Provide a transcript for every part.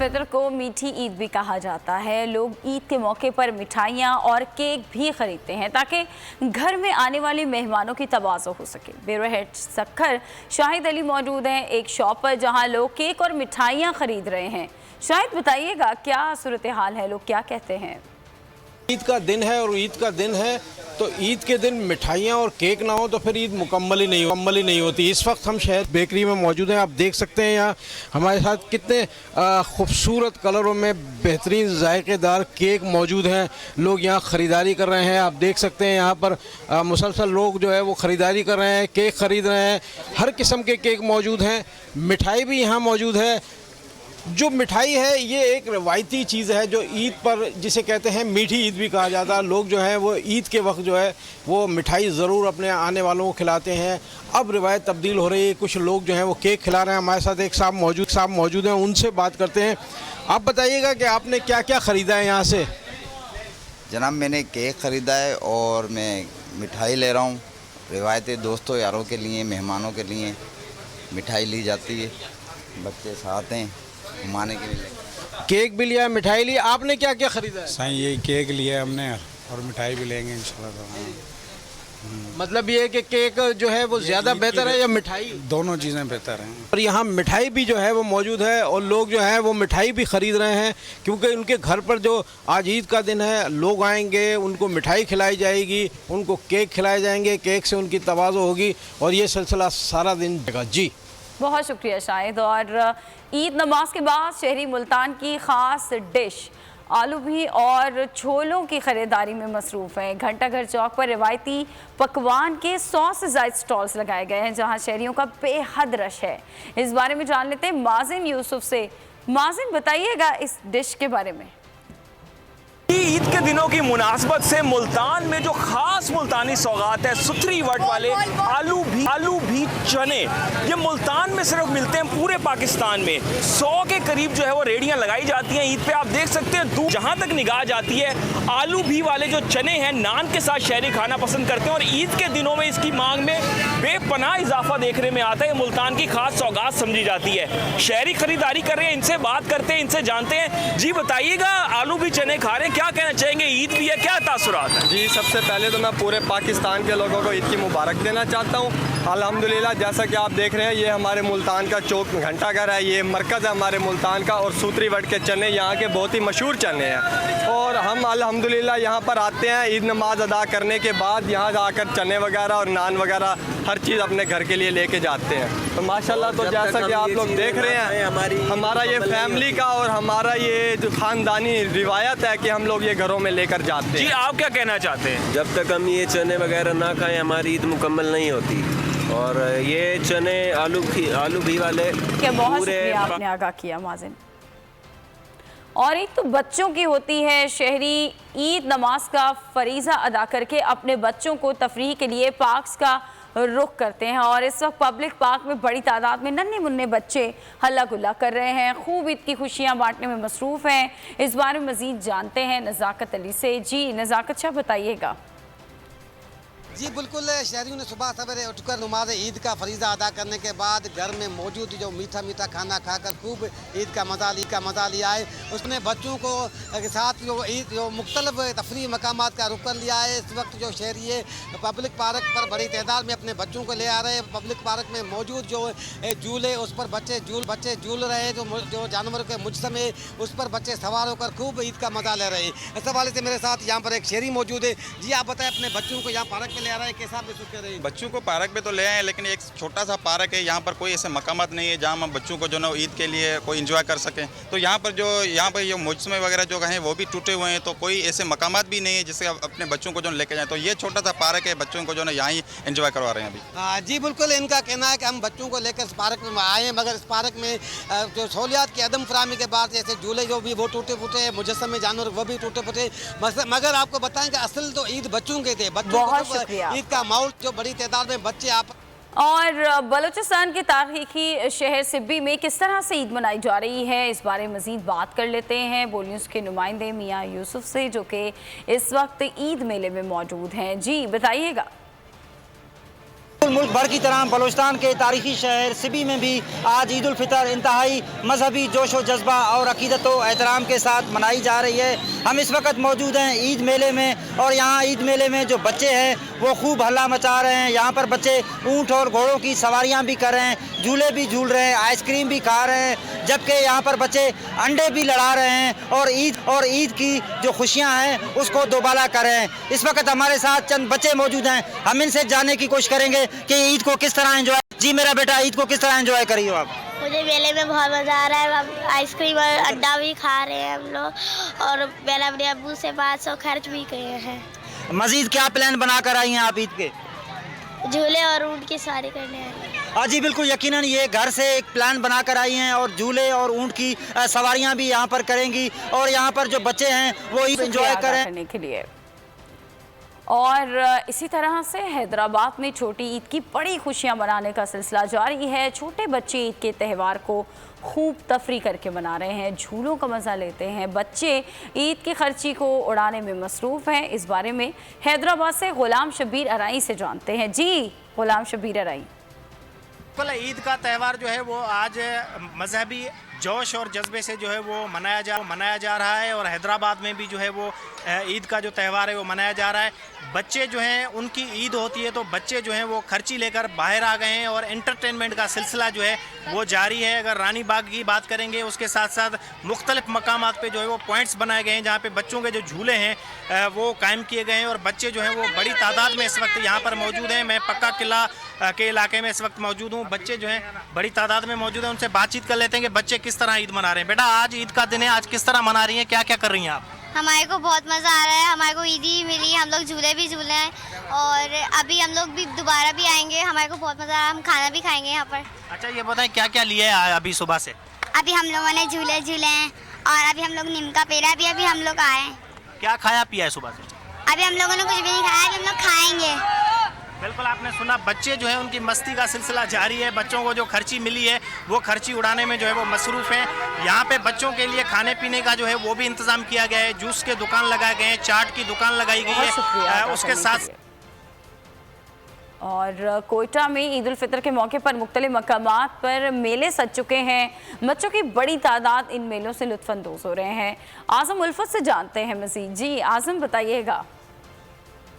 फितर को मीठी ईद भी कहा जाता है। लोग ईद के मौके पर मिठाइयाँ और केक भी खरीदते हैं ताकि घर में आने वाले मेहमानों की तवाज़ो हो सके। ब्यूरो हेड सक्खर शाहिद अली मौजूद हैं एक शॉप पर जहां लोग केक और मिठाइयाँ खरीद रहे हैं। शाहिद बताइएगा क्या सूरत हाल है, लोग क्या कहते हैं? ईद का दिन है और ईद का दिन है तो ईद के दिन मिठाइयाँ और केक ना हो तो फिर ईद मुकम्मल ही नहीं होती। इस वक्त हम शहर बेकरी में मौजूद हैं। आप देख सकते हैं यहाँ हमारे साथ कितने खूबसूरत कलरों में बेहतरीन जायकेदार केक मौजूद हैं। लोग यहाँ ख़रीदारी कर रहे हैं। आप देख सकते हैं यहाँ पर मुसलसल लोग जो है वो ख़रीदारी कर रहे हैं, केक ख़रीद रहे हैं। हर किस्म के केक मौजूद हैं, मिठाई भी यहाँ मौजूद है। जो मिठाई है ये एक रवायती चीज़ है जो ईद पर जिसे कहते हैं मीठी ईद भी कहा जाता है। लोग जो है वो ईद के वक्त जो है वो मिठाई ज़रूर अपने आने वालों को खिलाते हैं। अब रिवायत तब्दील हो रही है, कुछ लोग जो हैं वो केक खिला रहे हैं। हमारे साथ एक साहब मौजूद हैं, उनसे बात करते हैं। आप बताइएगा कि आपने क्या क्या ख़रीदा है यहाँ से? जनाब मैंने केक ख़रीदा है और मैं मिठाई ले रहा हूँ। रिवायती दोस्तों यारों के लिए, मेहमानों के लिए मिठाई ली जाती है। बच्चे साथ हैं घुमाने के लिए। केक भी लिया, मिठाई लिया, आपने क्या क्या ख़रीदा है? साईं यही केक लिया हमने और मिठाई भी लेंगे इंशाल्लाह। मतलब ये है कि केक जो है वो ज़्यादा बेहतर है या मिठाई? दोनों चीज़ें बेहतर हैं। और यहाँ मिठाई भी जो है वो मौजूद है और लोग जो हैं वो मिठाई भी ख़रीद रहे हैं क्योंकि उनके घर पर जो आज ईद का दिन है लोग आएंगे, उनको मिठाई खिलाई जाएगी, उनको केक खिलाए जाएंगे, केक से उनकी तवाज़ो होगी और ये सिलसिला सारा दिन चलेगा। जी बहुत शुक्रिया शाहिद। और ईद नमाज के बाद शहरी मुल्तान की ख़ास डिश आलू भी और छोलों की ख़रीदारी में मसरूफ़ हैं। घंटा घर चौक पर रिवायती पकवान के 100 से ज़ायद स्टॉल्स लगाए गए हैं जहां शहरियों का बेहद रश है। इस बारे में जान लेते हैं माजिन यूसुफ से। माजिन बताइएगा इस डिश के बारे में। ईद के दिनों की मुनासबत से मुल्तान में जो खास मुल्तानी सौगात है सुथरी वट वाले आलू भी चने, ये मुल्तान में सिर्फ मिलते हैं, पूरे पाकिस्तान में 100 के करीब जो है वो रेडियां लगाई जाती हैं ईद पे। आप देख सकते हैं दूर जहां तक निगाह जाती है आलू भी वाले जो चने हैं नान के साथ शहरी खाना पसंद करते हैं और ईद के दिनों में इसकी मांग में बेपनाह इजाफा देखने में आता है। मुल्तान की खास सौगात समझी जाती है। शहरी खरीदारी कर रहे हैं, इनसे बात करते हैं, इनसे जानते हैं। जी बताइएगा, आलू भी चने खा रहे हैं, क्या कहना चाहेंगे? ईद भी है, क्या तासुरात है? जी सबसे पहले तो मैं पूरे पाकिस्तान के लोगों को ईद की मुबारक देना चाहता हूँ। अल्हम्दुलिल्लाह जैसा कि आप देख रहे हैं ये हमारे मुल्तान का चौक घंटा घर है, ये मरकज़ है हमारे मुल्तान का और सूतरी वट के चने यहाँ के बहुत ही मशहूर चने हैं और हम अल्हम्दुलिल्लाह यहाँ पर आते हैं ईद नमाज अदा करने के बाद यहाँ आकर चने वगैरह और नान वगैरह हर चीज़ अपने घर के लिए लेके जाते हैं। तो माशाल्लाह तो जैसा कि आप लोग देख रहे हैं हमारा ये फैमिली का और हमारा ये जो ख़ानदानी रिवायत है कि हम लोग ये घरों में लेकर जाते हैं। जी आप क्या कहना चाहते हैं? जब तक हम ये चने वगैरह ना खाएं हमारी ईद मुकम्मल नहीं होती। और ये चने आलू भी वाले बहुत शुक्रिया आपने आगाह किया माजिन। और ईद तो बच्चों की होती है। शहरी ईद नमाज का फरीज़ा अदा करके अपने बच्चों को तफरीह के लिए पार्क्स का रुख करते हैं और इस वक्त पब्लिक पार्क में बड़ी तादाद में नन्हे मुन्ने बच्चे हल्ला गुल्ला कर रहे हैं, खूब ईद की खुशियां बांटने में मसरूफ़ हैं। इस बारे में मज़ीद जानते हैं नज़ाकत अली से। जी नज़ाकत शाह बताइएगा। जी बिल्कुल, शहरियों ने सुबह सवेरे उठकर नमाज ईद का फरीज़ा अदा करने के बाद घर में मौजूद जो मीठा मीठा खाना खाकर खूब ईद का मज़ा लिया है। उसने बच्चों को के साथ जो मुख्तलिफ तफरीह मकामात का रुख कर लिया है। इस वक्त जो शहरी है पब्लिक पार्क पर बड़ी तादाद में अपने बच्चों को ले आ रहे हैं। पब्लिक पार्क में मौजूद जो झूले उस पर बच्चे झूल रहे हैं। जो जानवरों के मुजस्सम है उस पर बच्चे सवार होकर खूब ईद का मज़ा ले रहे हैं। इस हवाले से मेरे साथ यहाँ पर एक शहरी मौजूद है। जी आप बताएं अपने बच्चों को यहाँ पार्क ले आ रहा है, कैसा महसूस कर रहे हैं? बच्चों को पार्क में तो ले आए लेकिन एक छोटा सा पार्क है, यहाँ पर कोई ऐसे मकामात नहीं है जहाँ हम बच्चों को जो ना ईद के लिए कोई एंजॉय कर सकें। तो यहाँ पर ये मुजस्मे वगैरह जो हैं वो भी टूटे हुए हैं, तो कोई ऐसे मकामात भी नहीं है जिससे अपने बच्चों को जो लेके जाएं। तो ये छोटा सा पार्क है, बच्चों को जो ना यहाँ ही एंजॉय करवा रहे हैं अभी। जी बिल्कुल, इनका कहना है कि हम बच्चों को लेकर इस पार्क में आए हैं मगर इस पार्क में जो सहूलियात की अदम फराहमी के बाद जैसे झूले जो भी वो टूटे फूटे हैं, मुजस्समे जानवर वो भी टूटे फूटे। मगर आपको बताएं कि असल तो ईद बच्चों के थे। बच्चों को ईद का माहौल जो बड़ी तादाद में बच्चे आप और बलूचिस्तान के तारीखी शहर सिब्बी में किस तरह से ईद मनाई जा रही है इस बारे में मज़ीद बात कर लेते हैं बोल न्यूज़ के नुमाइंदे मियाँ यूसुफ से जो कि इस वक्त ईद मेले में मौजूद हैं। जी बताइएगा। मुल्क भर की तरह बलूचिस्तान के तारीखी शहर सिबी में भी आज ईद उल फितर इंतहाई मजहबी जोश व जज्बा और अकीदत व एहतराम के साथ मनाई जा रही है। हम इस वक्त मौजूद हैं ईद मेले में और यहाँ ईद मेले में जो बच्चे हैं वो खूब हल्ला मचा रहे हैं। यहाँ पर बच्चे ऊँट और घोड़ों की सवारियाँ भी कर रहे हैं, झूले भी झूल रहे हैं, आइसक्रीम भी खा रहे हैं, जबकि यहाँ पर बच्चे अंडे भी लड़ा रहे हैं और ईद की जो खुशियाँ हैं उसको दोबाला कर रहे हैं। इस वक्त हमारे साथ चंद बच्चे मौजूद हैं, हम इनसे जानने की कोशिश करेंगे कि ईद को किस तरह एंजॉय। जी मेरा बेटा, ईद को किस तरह एंजॉय करी हो आप? मुझे मेले में बहुत मज़ा आ रहा है। आइसक्रीम और अंडा भी खा रहे हैं हम लोग और पहले अपने अब्बू से 500 खर्च भी किए हैं। मजीद क्या प्लान बना कर आई हैं आप ईद के? झूले और ऊँट की सवारी करने आई हैं। जी बिल्कुल, यकीनन ये घर से एक प्लान बना कर आई हैं और झूले और ऊँट की सवारियाँ भी यहाँ पर करेंगी और यहाँ पर जो बच्चे हैं वो ईद एंजॉय करने के लिए। और इसी तरह से हैदराबाद में छोटी ईद की बड़ी खुशियां मनाने का सिलसिला जारी है। छोटे बच्चे ईद के त्यौहार को खूब तफरी करके मना रहे हैं, झूलों का मज़ा लेते हैं। बच्चे ईद की खर्ची को उड़ाने में मसरूफ़ हैं। इस बारे में हैदराबाद से गुलाम शबीर अराई से जानते हैं। जी गुलाम शबीर अराई। ईद का त्यौहार जो है वो आज मजहबी जोश और जज्बे से जो है वो मनाया जा रहा है और हैदराबाद में भी जो है वो ईद का जो त्यौहार है वो मनाया जा रहा है। बच्चे जो हैं उनकी ईद होती है तो बच्चे जो हैं वो खर्ची लेकर बाहर आ गए हैं और एंटरटेनमेंट का सिलसिला जो है वो जारी है। अगर रानी बाग की बात करेंगे उसके साथ साथ मुख्तलिफ मकामात पे जो है वो पॉइंट्स बनाए गए हैं जहाँ पे बच्चों के जो झूले हैं वो कायम किए गए हैं और बच्चे जो हैं वो बड़ी तादाद में इस वक्त यहाँ पर मौजूद हैं। मैं पक्का किला के इलाके में इस वक्त मौजूद हूँ। बच्चे जो हैं बड़ी तादाद में मौजूद हैं, उनसे बातचीत कर लेते हैं कि बच्चे किस तरह ईद मना रहे हैं। बेटा आज ईद का दिन है, आज किस तरह मना रही हैं, क्या क्या कर रही हैं आप? हमारे को बहुत मज़ा आ रहा है, हमारे को ईदी मिली, हम लोग झूले भी झूले हैं और अभी हम लोग भी दोबारा भी आएंगे। हमारे को बहुत मज़ा आ रहा है, हम खाना भी खाएंगे यहाँ पर। अच्छा ये बताएं क्या क्या लिए है अभी सुबह से? अभी हम लोगों ने झूले झूले हैं और अभी हम लोग नीम का पेड़ा भी अभी हम लोग आए हैं। क्या खाया पिया है सुबह से? अभी हम लोगों ने कुछ भी नहीं खाया, अभी हम लोग खाएंगे। बिल्कुल आपने सुना, बच्चे जो है उनकी मस्ती का सिलसिला जारी है। बच्चों को जो खर्ची मिली है वो खर्ची उड़ाने में जो है वो मसरूफ़ हैं। यहाँ पे बच्चों के लिए खाने पीने का जो है वो भी इंतज़ाम किया गया है। जूस के दुकान लगाए गए हैं, चाट की दुकान लगाई गई है। उसके साथ और कोयटा में ईद उल फितर के मौके पर मुख्तलिफ मकामात पर मेले सज चुके हैं। बच्चों की बड़ी तादाद इन मेलों से लुत्फ़अंदोज़ हो रहे हैं। आज़म उल्फत से जानते हैं मज़ीद। जी आज़म बताइएगा।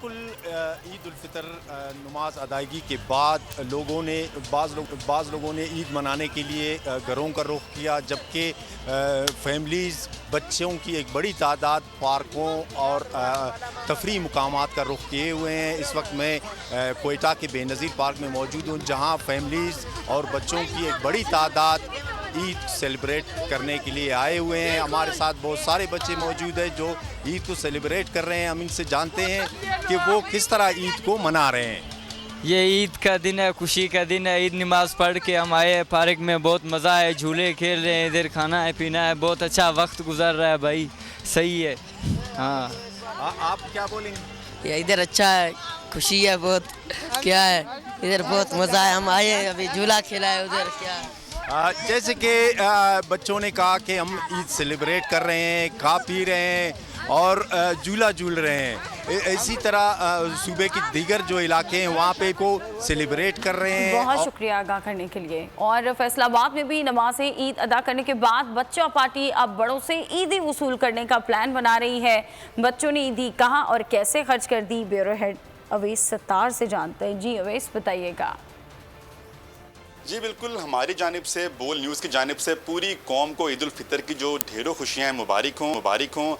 ईद उल फितर नमाज अदायगी के बाद बाज़ लोगों ने ईद मनाने के लिए घरों का रुख किया, जबकि फैमिलीज़ बच्चों की एक बड़ी तादाद पार्कों और तफरी मुकामात का रुख किए हुए हैं। इस वक्त मैं कोयटा के बेनज़ीर पार्क में मौजूद हूँ, जहाँ फैमिलीज़ और बच्चों की एक बड़ी तादाद ईद सेलिब्रेट करने के लिए आए हुए हैं। हमारे साथ बहुत सारे बच्चे मौजूद हैं जो ईद को सेलिब्रेट कर रहे हैं। हम इनसे जानते हैं कि वो किस तरह ईद को मना रहे हैं। ये ईद का दिन है, खुशी का दिन है। ईद नमाज़ पढ़ के हम आए हैं पार्क में, बहुत मज़ा है, झूले खेल रहे हैं, इधर खाना है पीना है, बहुत अच्छा वक्त गुजर रहा है भाई, सही है। हाँ आप क्या बोलेंगे? ये इधर अच्छा है, खुशी है बहुत, क्या है इधर बहुत मज़ा है। हम आए हैं, अभी झूला खेला है उधर। क्या है जैसे कि बच्चों ने कहा कि हम ईद सेलिब्रेट कर रहे हैं, खा पी रहे हैं और झूला झूल रहे हैं। इसी तरह सूबे की दीगर जो इलाके हैं वहाँ पे को सेलिब्रेट कर रहे हैं। बहुत शुक्रिया आगाह करने के लिए। और फैसलाबाद में भी नमाज ईद अदा करने के बाद बच्चा पार्टी अब बड़ों से ईदी वसूल करने का प्लान बना रही है। बच्चों ने ईदी कहाँ और कैसे खर्च कर दी, ब्यूरो हेड अवैस सत्तार से जानते हैं। जी अवैस बताइएगा। जी बिल्कुल, हमारी जानिब से बोल न्यूज़ की जानिब से पूरी कौम को ईद उल फितर की जो ढेरों खुशियाँ हैं मुबारक हों।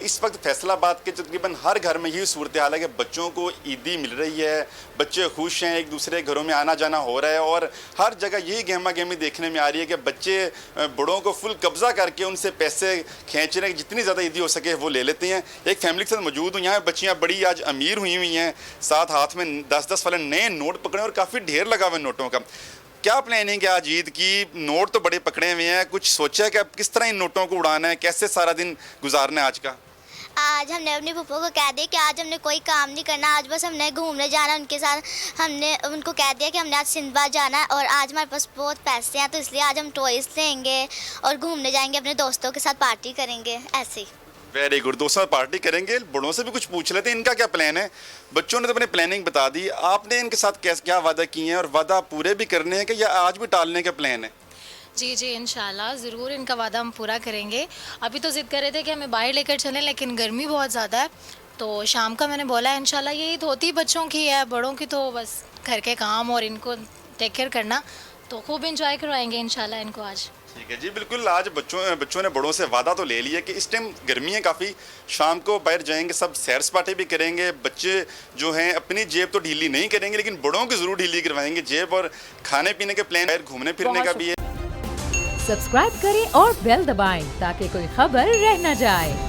इस वक्त फैसलाबाद के तकरीबन हर घर में यही सूरत हाल है कि बच्चों को ईदी मिल रही है, बच्चे खुश हैं, एक दूसरे घरों में आना जाना हो रहा है और हर जगह यही गहमा गहमी देखने में आ रही है कि बच्चे बड़ों को फुल कब्जा करके उनसे पैसे खींच रहे हैं, जितनी ज़्यादा ईदी हो सके वो ले लेते हैं। एक फैमिली के साथ मौजूद हूँ, यहाँ बच्चियाँ बड़ी आज अमीर हुई हैं, साथ हाथ में 10-10 वाले नए नोट पकड़े और काफ़ी ढेर लगा हुआ है नोटों का। क्या प्लानिंग है आज ईद की? नोट तो बड़े पकड़े हुए हैं, कुछ सोचा है कि अब किस तरह इन नोटों को उड़ाना है, कैसे सारा दिन गुजारना है आज का? आज हमने अपनी फूफो को कह दिया कि आज हमने कोई काम नहीं करना, आज बस हमने घूमने जाना उनके साथ। हमने उनको कह दिया कि हमने आज सिंदबाद जाना है और आज हमारे पास बहुत पैसे हैं तो इसलिए आज हम टॉयज़ लेंगे और घूमने जाएंगे, अपने दोस्तों के साथ पार्टी करेंगे। ऐसे ही वेरी गुड। दोस्तों पार्टी करेंगे, बड़ों से भी कुछ पूछ लेते हैं इनका क्या प्लान है। बच्चों ने तो अपनी प्लानिंग बता दी, आपने इनके साथ क्या वादा किए हैं और वादा पूरे भी करने हैं कि या आज भी टालने का प्लान है? जी जी इंशाल्लाह ज़रूर इनका वादा हम पूरा करेंगे। अभी तो ज़िद कर रहे थे कि हमें बाहर लेकर चलें, लेकिन गर्मी बहुत ज़्यादा है, तो शाम का मैंने बोला है इंशाल्लाह ये ईद होती बच्चों की है, बड़ों की तो बस घर के काम और इनको टेक केयर करना, तो खूब इंजॉय करवाएंगे इंशाल्लाह इनको आज। ठीक है जी, बिल्कुल। आज बच्चों ने बड़ों से वादा तो ले लिया कि इस टाइम गर्मी है काफ़ी, शाम को बाहर जाएंगे, सब सैर सपाटे भी करेंगे। बच्चे जो हैं अपनी जेब तो ढीली नहीं करेंगे, लेकिन बड़ों की ज़रूर ढीली करवाएंगे जेब, और खाने पीने के प्लान, बाहर घूमने फिरने का भी है। सब्सक्राइब करें और बेल दबाएं ताकि कोई खबर रह न जाए।